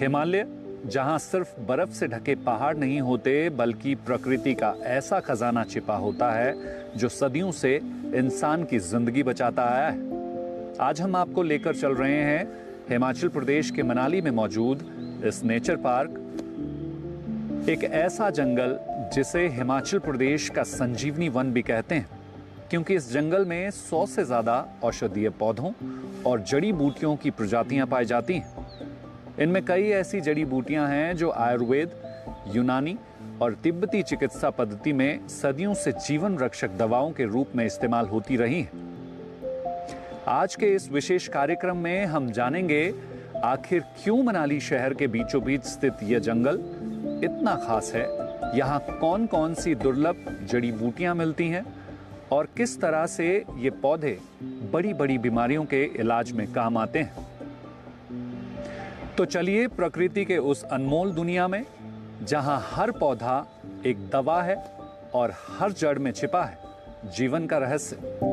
हिमालय, जहां सिर्फ बर्फ से ढके पहाड़ नहीं होते बल्कि प्रकृति का ऐसा खजाना छिपा होता है जो सदियों से इंसान की जिंदगी बचाता आया है। आज हम आपको लेकर चल रहे हैं हिमाचल प्रदेश के मनाली में मौजूद इस नेचर पार्क, एक ऐसा जंगल जिसे हिमाचल प्रदेश का संजीवनी वन भी कहते हैं, क्योंकि इस जंगल में 100 से ज्यादा औषधीय पौधों और जड़ी बूटियों की प्रजातियां पाई जाती हैं। इनमें कई ऐसी जड़ी बूटियां हैं जो आयुर्वेद, यूनानी और तिब्बती चिकित्सा पद्धति में सदियों से जीवन रक्षक दवाओं के रूप में इस्तेमाल होती रही हैं। आज के इस विशेष कार्यक्रम में हम जानेंगे आखिर क्यों मनाली शहर के बीचों बीच स्थित यह जंगल इतना खास है, यहाँ कौन कौन सी दुर्लभ जड़ी बूटियां मिलती हैं और किस तरह से ये पौधे बड़ी बड़ी बीमारियों के इलाज में काम आते हैं। तो चलिए प्रकृति के उस अनमोल दुनिया में, जहां हर पौधा एक दवा है और हर जड़ में छिपा है जीवन का रहस्य।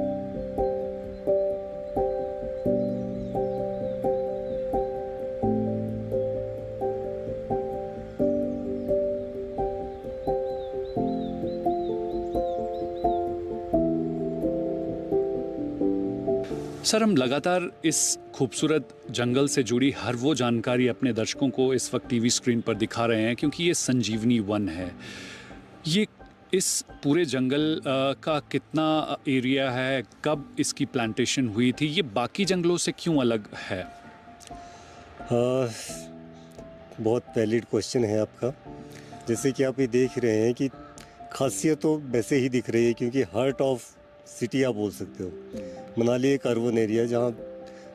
सर, हम लगातार इस खूबसूरत जंगल से जुड़ी हर वो जानकारी अपने दर्शकों को इस वक्त टीवी स्क्रीन पर दिखा रहे हैं, क्योंकि ये संजीवनी वन है। ये इस पूरे जंगल का कितना एरिया है, कब इसकी प्लांटेशन हुई थी, ये बाकी जंगलों से क्यों अलग है? बहुत वैलिड क्वेश्चन है आपका। जैसे कि आप ये देख रहे हैं कि खासियत तो वैसे ही दिख रही है, क्योंकि हार्ट ऑफ सिटी आप बोल सकते हो। मनाली एक अर्बन एरिया है जहाँ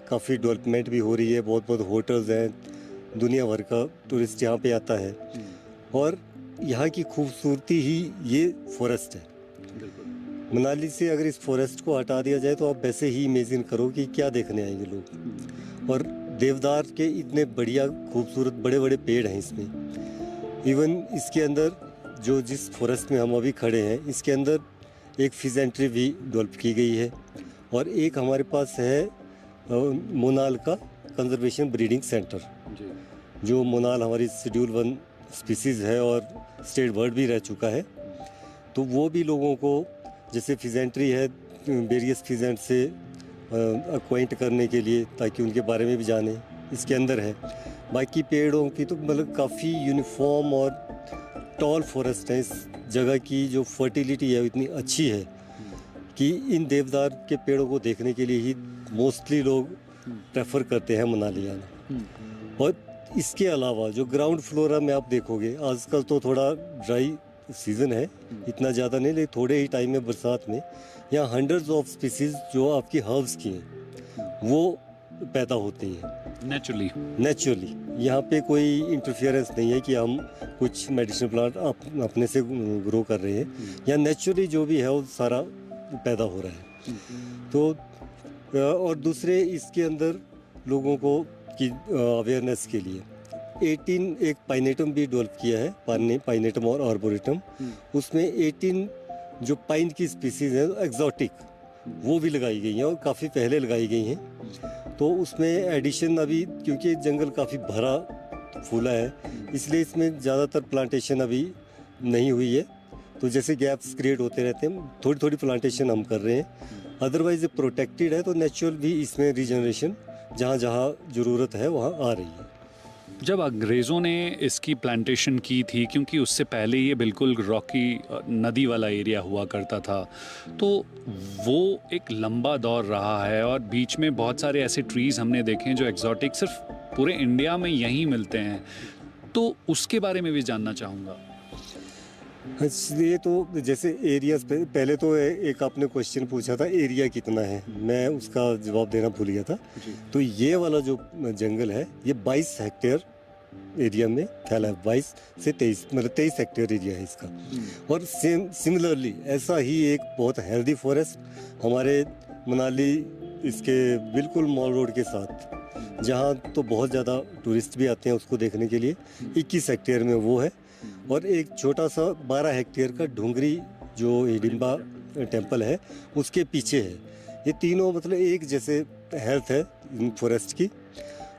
काफ़ी डेवलपमेंट भी हो रही है, बहुत बहुत होटल्स हैं, दुनिया भर का टूरिस्ट यहाँ पे आता है। और यहाँ की खूबसूरती ही ये फॉरेस्ट है। मनाली से अगर इस फॉरेस्ट को हटा दिया जाए तो आप वैसे ही इमेजिन करो कि क्या देखने आएंगे लोग। और देवदार के इतने बढ़िया खूबसूरत बड़े बड़े पेड़ हैं इसमें। इवन इसके अंदर जो जिस फॉरेस्ट में हम अभी खड़े हैं, इसके अंदर एक फिजेंट्री भी डेवलप की गई है। और एक हमारे पास है मोनाल का कंजर्वेशन ब्रीडिंग सेंटर, जो मोनाल हमारी शेड्यूल 1 स्पीसीज़ है और स्टेट बर्ड भी रह चुका है। तो वो भी लोगों को, जैसे फिजेंट्री है, वेरियस फिजेंट से अक्वाइंट करने के लिए, ताकि उनके बारे में भी जाने, इसके अंदर है। बाकी पेड़ों की तो मतलब काफ़ी यूनिफॉर्म और टॉल फॉरेस्ट है। इस जगह की जो फर्टिलिटी है इतनी अच्छी है कि इन देवदार के पेड़ों को देखने के लिए ही मोस्टली लोग प्रेफर करते हैं मनाली आना। और इसके अलावा जो ग्राउंड फ्लोरा में आप देखोगे, आजकल तो थोड़ा ड्राई सीज़न है, इतना ज़्यादा नहीं, लेकिन थोड़े ही टाइम में बरसात में यहाँ हंड्रेड्स ऑफ स्पीसीज़ जो आपकी हर्ब्स की हैं वो पैदा होती हैं नेचुरली। यहाँ पे कोई इंटरफियरेंस नहीं है कि हम कुछ मेडिसिनल प्लांट अपने से ग्रो कर रहे हैं। यहाँ नेचुरली जो भी है वो सारा पैदा हो रहा है। तो और दूसरे इसके अंदर लोगों को की अवेयरनेस के लिए 18 एक पाइनेटम भी डेवलप किया है, पाइनेटम और आर्बोरेटम। उसमें 18 जो पाइन की स्पीसीज है एक्जॉटिक, वो भी लगाई गई हैं और काफ़ी पहले लगाई गई हैं। तो उसमें एडिशन अभी, क्योंकि जंगल काफ़ी भरा फूला है, इसलिए इसमें ज़्यादातर प्लांटेशन अभी नहीं हुई है। तो जैसे गैप्स क्रिएट होते रहते हैं, थोड़ी थोड़ी प्लांटेशन हम कर रहे हैं। अदरवाइज ये प्रोटेक्टेड है, तो नेचुरल भी इसमें रीजनरेशन जहाँ जहाँ ज़रूरत है वहाँ आ रही है। जब अंग्रेज़ों ने इसकी प्लांटेशन की थी, क्योंकि उससे पहले ये बिल्कुल रॉकी नदी वाला एरिया हुआ करता था, तो वो एक लंबा दौर रहा है और बीच में बहुत सारे ऐसे ट्रीज़ हमने देखे हैं जो एक्जॉटिक सिर्फ पूरे इंडिया में यहीं मिलते हैं। तो उसके बारे में भी जानना चाहूँगा। ये तो जैसे एरिया, पहले तो एक आपने क्वेश्चन पूछा था एरिया कितना है, मैं उसका जवाब देना भूल गया था। तो ये वाला जो जंगल है ये 22 हेक्टेयर एरिया में फैला है। 22 से 23, मतलब 23 हेक्टेयर एरिया है इसका। और सिमिलरली ऐसा ही एक बहुत हेल्दी फॉरेस्ट हमारे मनाली इसके बिल्कुल मॉल रोड के साथ, जहाँ तो बहुत ज़्यादा टूरिस्ट भी आते हैं उसको देखने के लिए, 21 हेक्टेयर में वो है। और एक छोटा सा 12 हेक्टेयर का ढूंगरी जो हिडिंबा टेम्पल है उसके पीछे है। ये तीनों मतलब एक जैसे हेल्थ है फॉरेस्ट की।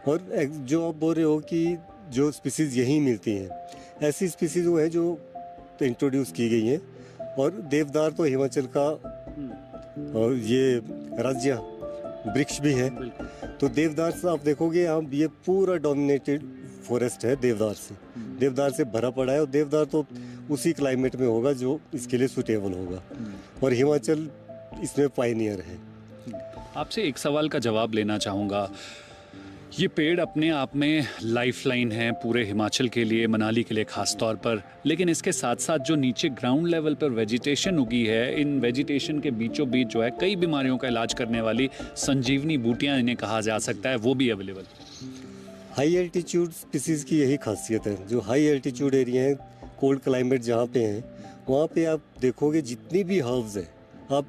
और जो आप बोल रहे हो कि जो स्पीसीज़ यहीं मिलती हैं। ऐसी स्पीसीज़ वो हैं जो इंट्रोड्यूस की गई हैं। और देवदार तो हिमाचल का और ये राज्य वृक्ष भी है। तो देवदार से आप देखोगे यहाँ ये पूरा डोमिनेटेड फॉरेस्ट है देवदार से भरा पड़ा है। और देवदार तो उसी क्लाइमेट में होगा जो इसके लिए सूटेबल होगा। और हिमाचल इसमें पायनियर है। आपसे एक सवाल का जवाब लेना चाहूँगा। ये पेड़ अपने आप में लाइफलाइन है पूरे हिमाचल के लिए, मनाली के लिए ख़ास तौर पर, लेकिन इसके साथ साथ जो नीचे ग्राउंड लेवल पर वेजिटेशन उगी है, इन वेजिटेशन के बीचों बीच जो है कई बीमारियों का इलाज करने वाली संजीवनी बूटियाँ इन्हें कहा जा सकता है, वो भी अवेलेबल। हाई एल्टीट्यूड स्पीसीज़ की यही खासियत है। जो हाई एल्टीट्यूड एरिया है, कोल्ड क्लाइमेट जहाँ पे हैं, वहाँ पे आप देखोगे जितनी भी हर्ब्स हैं, आप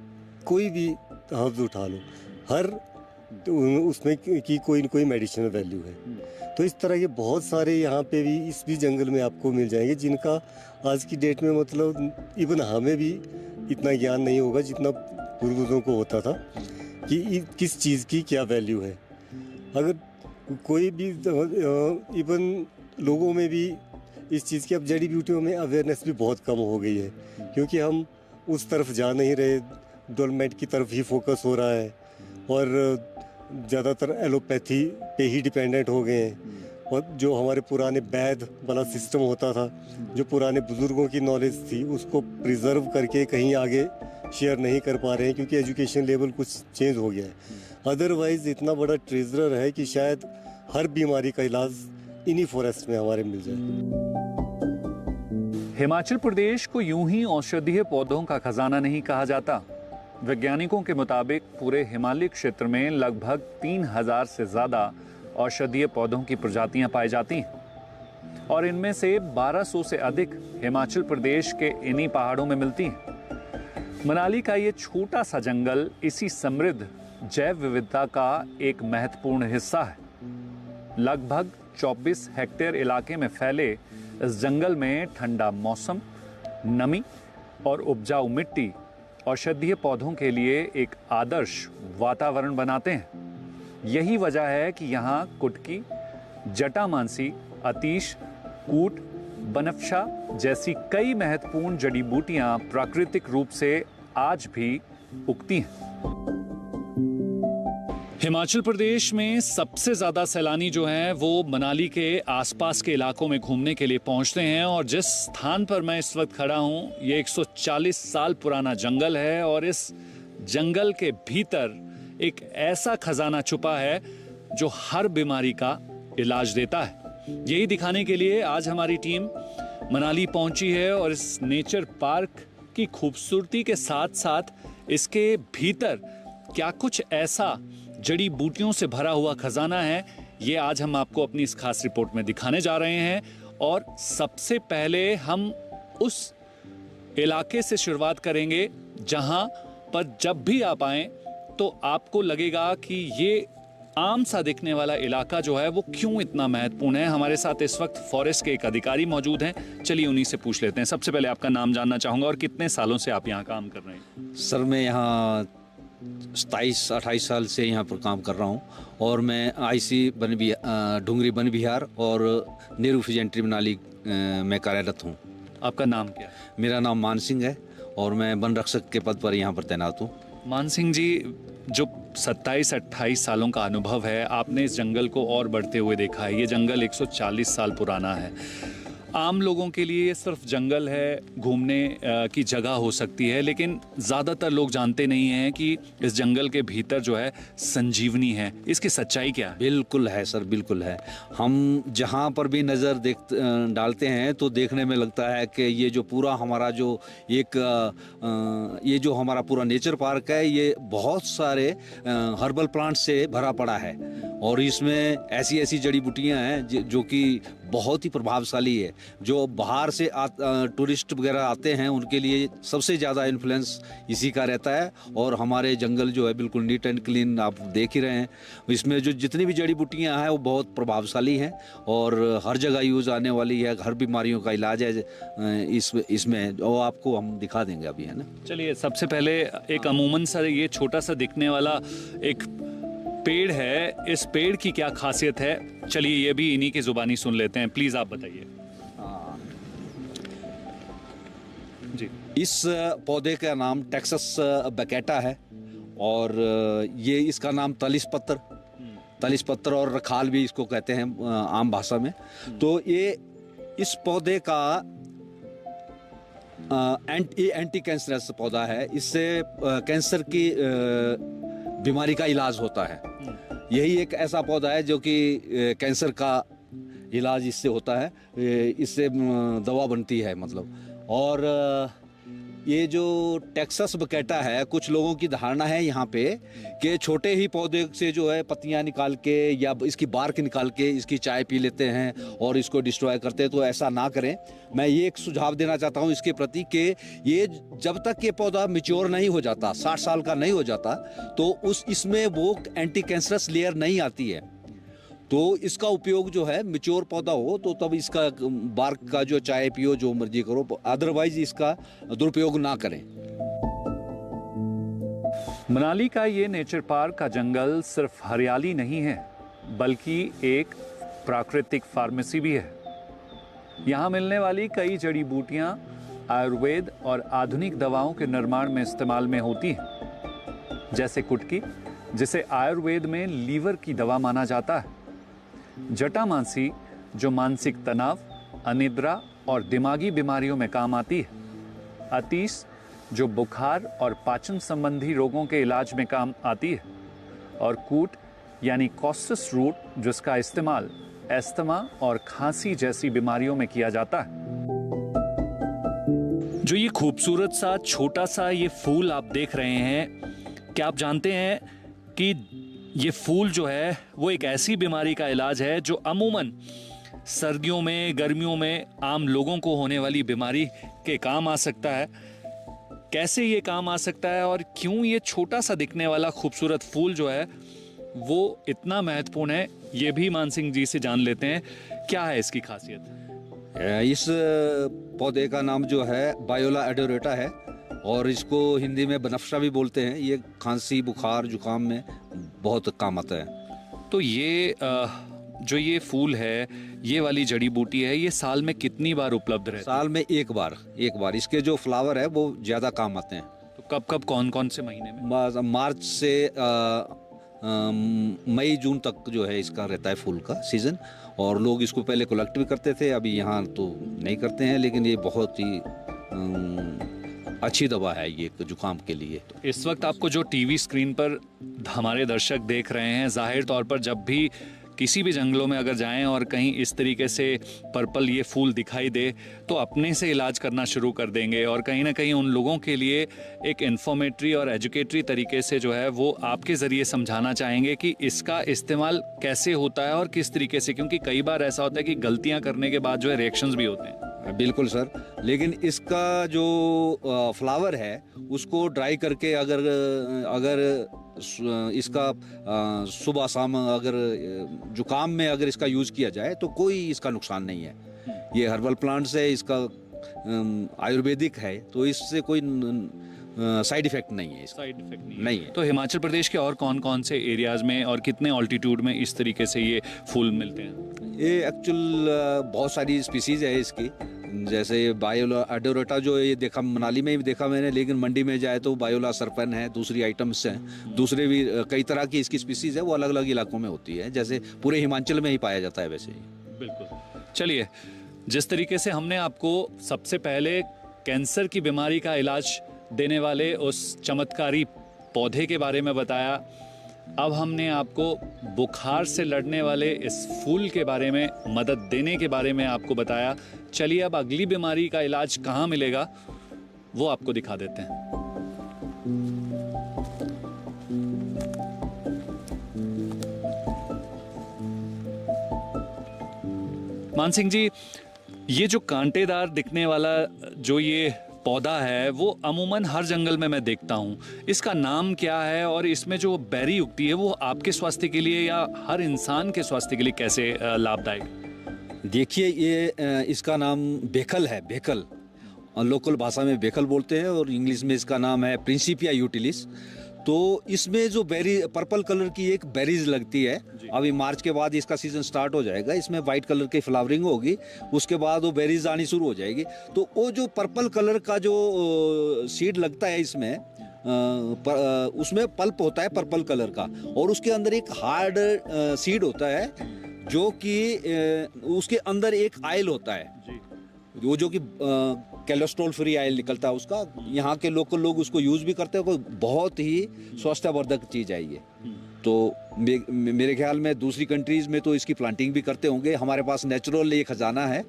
कोई भी हर्ब्स उठा लो, हर उसमें की कोई न कोई मेडिसिनल वैल्यू है। तो इस तरह के बहुत सारे यहाँ पे भी इस भी जंगल में आपको मिल जाएंगे जिनका आज की डेट में मतलब इवन हमें भी इतना ज्ञान नहीं होगा जितना पूर्वजों को होता था कि किस चीज़ की क्या वैल्यू है। अगर कोई भी इवन लोगों में भी इस चीज़ की अब जड़ी बूटियों में अवेयरनेस भी बहुत कम हो गई है, क्योंकि हम उस तरफ जा नहीं रहे, डेवलपमेंट की तरफ ही फोकस हो रहा है और ज़्यादातर एलोपैथी पे ही डिपेंडेंट हो गए हैं। और जो हमारे पुराने वैद वाला सिस्टम होता था, जो पुराने बुज़ुर्गों की नॉलेज थी, उसको प्रिजर्व करके कहीं आगे शेयर नहीं कर पा रहे हैं, क्योंकि एजुकेशन लेवल कुछ चेंज हो गया है। अदरवाइज़ इतना बड़ा ट्रेजर है कि शायद हर बीमारी का इलाज इन्हीं फॉरेस्ट में हमारे मिल जाए। हिमाचल प्रदेश को यूं ही औषधीय पौधों का खजाना नहीं कहा जाता। वैज्ञानिकों के मुताबिक पूरे हिमालय क्षेत्र में लगभग 3000 से ज्यादा औषधीय पौधों की प्रजातियां पाई जाती हैं और इनमें से 1200 से अधिक हिमाचल प्रदेश के इन्हीं पहाड़ों में मिलती हैं। मनाली का ये छोटा सा जंगल इसी समृद्ध जैव विविधता का एक महत्वपूर्ण हिस्सा है। लगभग 24 हेक्टेयर इलाके में फैले इस जंगल में ठंडा मौसम, नमी और उपजाऊ मिट्टी औषधीय पौधों के लिए एक आदर्श वातावरण बनाते हैं। यही वजह है कि यहाँ कुटकी, जटामांसी, अतीश, कूट, बनफशा जैसी कई महत्वपूर्ण जड़ी बूटियां प्राकृतिक रूप से आज भी उगती हैं। हिमाचल प्रदेश में सबसे ज्यादा सैलानी जो हैं वो मनाली के आसपास के इलाकों में घूमने के लिए पहुंचते हैं और जिस स्थान पर मैं इस वक्त खड़ा हूं ये 140 साल पुराना जंगल है और इस जंगल के भीतर एक ऐसा खजाना छुपा है जो हर बीमारी का इलाज देता है। यही दिखाने के लिए आज हमारी टीम मनाली पहुंची है और इस नेचर पार्क की खूबसूरती के साथ साथ इसके भीतर क्या कुछ ऐसा जड़ी बूटियों से भरा हुआ खजाना है, ये आज हम आपको अपनी इस खास रिपोर्ट में दिखाने जा रहे हैं। और सबसे पहले हम उस इलाके से शुरुआत करेंगे जहां पर जब भी आप आए तो आपको लगेगा कि ये आम सा दिखने वाला इलाका जो है वो क्यों इतना महत्वपूर्ण है। हमारे साथ इस वक्त फॉरेस्ट के एक अधिकारी मौजूद हैं, चलिए उन्हीं से पूछ लेते हैं। सबसे पहले आपका नाम जानना चाहूंगा और कितने सालों से आप यहाँ काम कर रहे हैं? सर मैं यहाँ 27-28 साल से यहाँ पर काम कर रहा हूँ और मैं IC ढूंगरी वन विहार और नेहरू फिजेंट्री मनाली में कार्यरत हूँ। आपका नाम क्या है? मेरा नाम मान सिंह है और मैं वन रक्षक के पद पर यहाँ पर तैनात हूँ। मान सिंह जी, जो 27-28 सालों का अनुभव है, आपने इस जंगल को और बढ़ते हुए देखा है। ये जंगल 140 साल पुराना है। आम लोगों के लिए सिर्फ जंगल है, घूमने की जगह हो सकती है, लेकिन ज़्यादातर लोग जानते नहीं हैं कि इस जंगल के भीतर जो है संजीवनी है। इसकी सच्चाई क्या है? बिल्कुल है सर, बिल्कुल है। हम जहाँ पर भी नज़र डालते हैं तो देखने में लगता है कि ये जो पूरा हमारा जो ये जो हमारा पूरा नेचर पार्क है ये बहुत सारे हर्बल प्लांट से भरा पड़ा है और इसमें ऐसी ऐसी जड़ी बूटियाँ हैं जो कि बहुत ही प्रभावशाली है। जो बाहर से टूरिस्ट वगैरह आते हैं उनके लिए सबसे ज़्यादा इन्फ्लुएंस इसी का रहता है। और हमारे जंगल जो है बिल्कुल नीट एंड क्लीन आप देख ही रहे हैं। इसमें जो जितनी भी जड़ी बूटियाँ हैं वो बहुत प्रभावशाली हैं और हर जगह यूज़ आने वाली है। हर बीमारियों का इलाज है इसमें और आपको हम दिखा देंगे अभी, है ना। चलिए, सबसे पहले एक अमूमन सा ये छोटा सा दिखने वाला एक पेड़ है, इस पेड़ की क्या खासियत है, चलिए ये भी इन्हीं की जुबानी सुन लेते हैं। प्लीज आप बताइए। जी। इस पौधे का नाम टेक्सास बकेटा है और ये इसका नाम तलिस पत्तर और रखाल भी इसको कहते हैं आम भाषा में। तो ये इस पौधे का एंटी कैंसरस पौधा है। इससे कैंसर की बीमारी का इलाज होता है। यही एक ऐसा पौधा है जो कि कैंसर का इलाज इससे होता है, इससे दवा बनती है मतलब। और ये जो टेक्सास बकेटा है, कुछ लोगों की धारणा है यहाँ पे कि छोटे ही पौधे से जो है पत्तियाँ निकाल के या इसकी बार्क निकाल के इसकी चाय पी लेते हैं और इसको डिस्ट्रॉय करते हैं। तो ऐसा ना करें। मैं ये एक सुझाव देना चाहता हूँ इसके प्रति कि ये जब तक ये पौधा मैच्योर नहीं हो जाता, 60 साल का नहीं हो जाता, तो इसमें वो एंटी कैंसरस लेयर नहीं आती है। तो इसका उपयोग जो है मैच्योर पौधा हो तो तब इसका बार्क का जो चाय पियो, जो मर्जी करो, अदरवाइज इसका दुरुपयोग ना करें। मनाली का ये नेचर पार्क का जंगल सिर्फ हरियाली नहीं है, बल्कि एक प्राकृतिक फार्मेसी भी है। यहाँ मिलने वाली कई जड़ी बूटियाँ आयुर्वेद और आधुनिक दवाओं के निर्माण में इस्तेमाल में होती हैं, जैसे कुटकी, जिसे आयुर्वेद में लीवर की दवा माना जाता है, जटामांसी जो मानसिक तनाव, अनिद्रा और दिमागी बीमारियों में काम आती है, अतीस जो बुखार और पाचन संबंधी रोगों के इलाज में काम आती है, और कूट यानी कॉस्टस रूट जिसका इस्तेमाल एस्थमा और खांसी जैसी बीमारियों में किया जाता है। जो ये खूबसूरत सा छोटा सा ये फूल आप देख रहे हैं, क्या आप जानते हैं कि ये फूल जो है वो एक ऐसी बीमारी का इलाज है जो अमूमन सर्दियों में, गर्मियों में आम लोगों को होने वाली बीमारी के काम आ सकता है। कैसे ये काम आ सकता है और क्यों ये छोटा सा दिखने वाला खूबसूरत फूल जो है वो इतना महत्वपूर्ण है, ये भी मान सिंह जी से जान लेते हैं। क्या है इसकी खासियत? इस पौधे का नाम जो है बायोला एडोरेटा है और इसको हिंदी में बनफशा भी बोलते हैं। ये खांसी, बुखार, जुकाम में बहुत काम आता है। तो ये जो ये फूल है, ये वाली जड़ी बूटी है, ये साल में कितनी बार उपलब्ध रहती है? साल में एक बार। इसके जो फ्लावर है वो ज्यादा काम आते हैं। तो कब कब कौन कौन से महीने में? मार्च से मई जून तक जो है इसका रहता है फूल का सीजन। और लोग इसको पहले कलेक्ट भी करते थे, अभी यहाँ तो नहीं करते हैं, लेकिन ये बहुत ही अच्छी दवा है ये जुकाम के लिए। तो इस वक्त आपको जो टीवी स्क्रीन पर हमारे दर्शक देख रहे हैं, जाहिर तौर पर जब भी किसी भी जंगलों में अगर जाएं और कहीं इस तरीके से पर्पल ये फूल दिखाई दे तो अपने से इलाज करना शुरू कर देंगे, और कहीं ना कहीं उन लोगों के लिए एक इन्फॉर्मेटरी और एजुकेटरी तरीके से जो है वो आपके ज़रिए समझाना चाहेंगे कि इसका इस्तेमाल कैसे होता है और किस तरीके से, क्योंकि कई बार ऐसा होता है कि गलतियां करने के बाद जो है रिएक्शंस भी होते हैं। बिल्कुल सर, लेकिन इसका जो फ्लावर है उसको ड्राई करके अगर इसका सुबह शाम अगर जुकाम में अगर इसका यूज़ किया जाए तो कोई इसका नुकसान नहीं है। ये हर्बल प्लांट्स है, इसका आयुर्वेदिक है, तो इससे कोई साइड इफेक्ट नहीं है। साइड इफेक्ट नहीं है। तो हिमाचल प्रदेश के और कौन कौन से एरियाज में और कितने ऑल्टीट्यूड में इस तरीके से ये फूल मिलते हैं? ये एक्चुअल बहुत सारी स्पीसीज है इसकी, जैसे बायोला एडोरेटा जो ये देखा मनाली में भी देखा मैंने, लेकिन मंडी में जाए तो बायोला सरपन है, दूसरी आइटम्स हैं, दूसरे भी कई तरह की इसकी स्पीसीज है, वो अलग अलग इलाकों में होती है, जैसे पूरे हिमाचल में ही पाया जाता है वैसे ही। बिल्कुल। चलिए, जिस तरीके से हमने आपको सबसे पहले कैंसर की बीमारी का इलाज देने वाले उस चमत्कारी पौधे के बारे में बताया, अब हमने आपको बुखार से लड़ने वाले इस फूल के बारे में, मदद देने के बारे में आपको बताया। चलिए अब अगली बीमारी का इलाज कहाँ मिलेगा वो आपको दिखा देते हैं। मान सिंह जी, ये जो कांटेदार दिखने वाला जो ये पौधा है वो अमूमन हर जंगल में मैं देखता हूँ, इसका नाम क्या है और इसमें जो बेरी उगती है वो आपके स्वास्थ्य के लिए या हर इंसान के स्वास्थ्य के लिए कैसे लाभदायक? देखिए, ये इसका नाम बेखल है, बेखल लोकल भाषा में बेखल बोलते हैं और इंग्लिश में इसका नाम है प्रिंसिपिया यूटिलिस। तो इसमें जो बेरी पर्पल कलर की एक बेरीज लगती है, अभी मार्च के बाद इसका सीजन स्टार्ट हो जाएगा, इसमें वाइट कलर की फ्लावरिंग होगी, उसके बाद वो बेरीज आनी शुरू हो जाएगी। तो वो जो पर्पल कलर का जो सीड लगता है इसमें उसमें पल्प होता है पर्पल कलर का, और उसके अंदर एक हार्ड सीड होता है जो कि उसके अंदर एक आयल होता है वो जो कि कोलेस्ट्रॉल फ्री आयल निकलता है उसका। यहाँ के लोकल लोग उसको यूज भी करते हैं, कोई बहुत ही स्वास्थ्यवर्धक चीज है ये। तो मेरे ख्याल में दूसरी कंट्रीज में तो इसकी प्लांटिंग भी करते होंगे, हमारे पास नेचुरल ये खजाना है,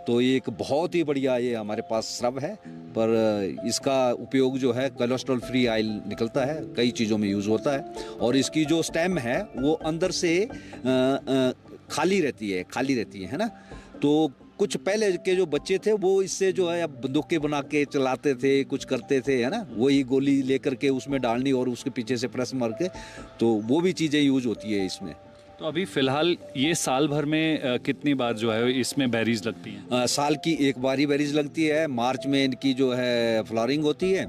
तो ये एक बहुत ही बढ़िया ये हमारे पास श्रब है। पर इसका उपयोग जो है कोलेस्ट्रॉल फ्री आयल निकलता है, कई चीज़ों में यूज़ होता है, और इसकी जो स्टेम है वो अंदर से खाली रहती है ना। तो कुछ पहले के जो बच्चे थे वो इससे जो है अब बंदूकें बना के चलाते थे, कुछ करते थे, है ना, वही गोली लेकर के उसमें डालनी और उसके पीछे से प्रेस मार के, तो वो भी चीज़ें यूज होती है इसमें। तो अभी फिलहाल ये साल भर में कितनी बार जो है इसमें बेरीज लगती हैं? साल की एक बार ही बेरीज लगती है, मार्च में इनकी जो है फ्लावरिंग होती है,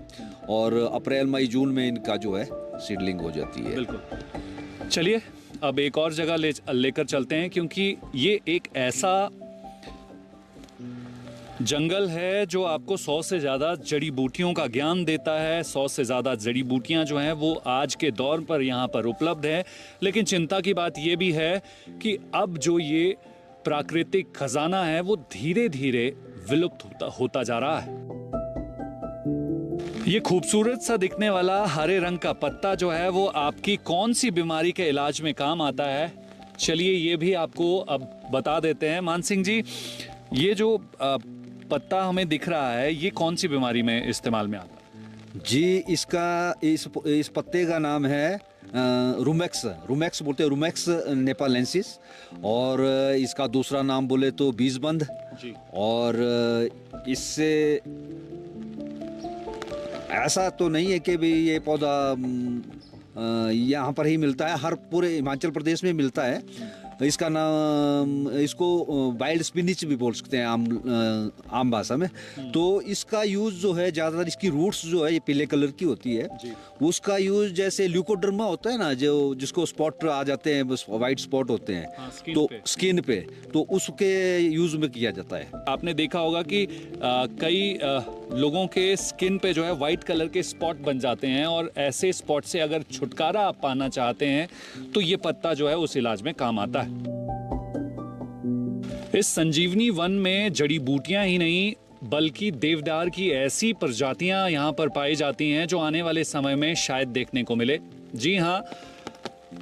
और अप्रैल मई जून में इनका जो है सीडलिंग हो जाती है। बिल्कुल। चलिए अब एक और जगह लेकर चलते हैं, क्योंकि ये एक ऐसा जंगल है जो आपको 100 से ज़्यादा जड़ी बूटियों का ज्ञान देता है। 100 से ज़्यादा जड़ी बूटियाँ जो हैं वो आज के दौर पर यहाँ पर उपलब्ध है। लेकिन चिंता की बात ये भी है कि अब जो ये प्राकृतिक खजाना है वो धीरे धीरे विलुप्त होता जा रहा है। ये खूबसूरत सा दिखने वाला हरे रंग का पत्ता जो है वो आपकी कौन सी बीमारी के इलाज में काम आता है, चलिए ये भी आपको अब बता देते हैं। मान सिंह जी, ये जो पत्ता हमें दिख रहा है ये कौन सी बीमारी में इस्तेमाल में आता है? जी, इस पत्ते का नाम है रूमेक्स बोलते हैं, रूमेक्स नेपालेंसिस, और इसका दूसरा नाम बोले तो बीजबंद जी। और इससे ऐसा तो नहीं है कि भी ये पौधा यहाँ पर ही मिलता है, हर पूरे हिमाचल प्रदेश में मिलता है। इसका नाम, इसको वाइल्ड स्पिनिच भी बोल सकते हैं आम भाषा में। तो इसका यूज जो है ज़्यादातर, इसकी रूट्स जो है ये पीले कलर की होती है, उसका यूज जैसे ल्यूकोडर्मा होता है ना, जो जिसको स्पॉट आ जाते हैं, वाइट स्पॉट होते हैं, तो स्किन पे, तो उसके यूज में किया जाता है। आपने देखा होगा कि कई लोगों के स्किन पे जो है वाइट कलर के स्पॉट बन जाते हैं, और ऐसे स्पॉट से अगर छुटकारा आप पाना चाहते हैं तो ये पत्ता जो है उस इलाज में काम आता है। इस संजीवनी वन में जड़ी बूटियां ही नहीं बल्कि देवदार की ऐसी प्रजातियां यहाँ पर पाई जाती हैं जो आने वाले समय में शायद देखने को मिले। जी हाँ,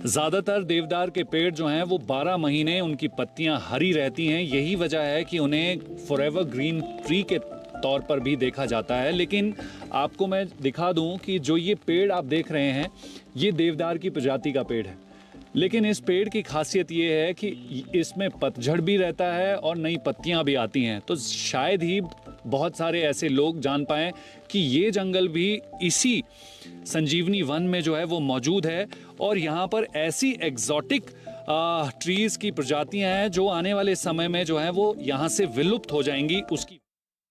ज्यादातर देवदार के पेड़ जो हैं वो 12 महीने उनकी पत्तियां हरी रहती हैं। यही वजह है कि उन्हें फॉरएवर ग्रीन ट्री के तौर पर भी देखा जाता है। लेकिन आपको मैं दिखा दूं कि जो ये पेड़ आप देख रहे हैं ये देवदार की प्रजाति का पेड़ है, लेकिन इस पेड़ की खासियत ये है कि इसमें पतझड़ भी रहता है और नई पत्तियां भी आती हैं। तो शायद ही बहुत सारे ऐसे लोग जान पाएं कि ये जंगल भी इसी संजीवनी वन में जो है वो मौजूद है, और यहाँ पर ऐसी एग्जॉटिक ट्रीज की प्रजातियां हैं जो आने वाले समय में जो है वो यहाँ से विलुप्त हो जाएंगी। उसकी